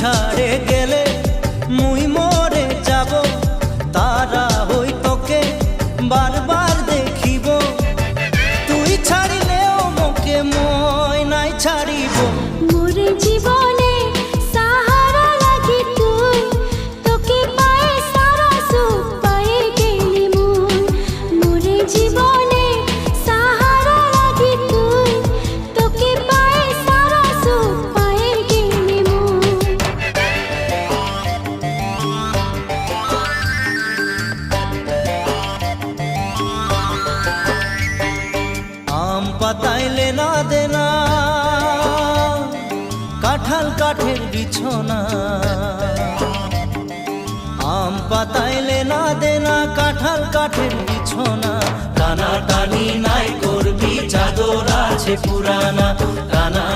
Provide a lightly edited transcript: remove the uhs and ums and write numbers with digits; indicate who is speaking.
Speaker 1: ছাড়ে গেলে মুই মরে যাব, তারা হই তোকে বারবার দেখিব। তুই ছাড়িলেও মোকে মই নাই ছাড়িব।
Speaker 2: মোরে জীবনে সাহারা লাগি তুই, তোকে পায়ে সারা সুখ পায়ে গেলি মুই। মোরে জীবনে সাহারা লাগি তুই, তোকে পায়ে সারা সুখ পায়ে গেলি মুই।
Speaker 1: আম পাতাইলে না দেনা, কাঁঠাল কাঠের বিছনা। আম পাতাইলে না দেনা, কাঁঠাল কাঠের বিছনা। টানা টানি নাই করবি, চাদর আছে পুরানা। টানা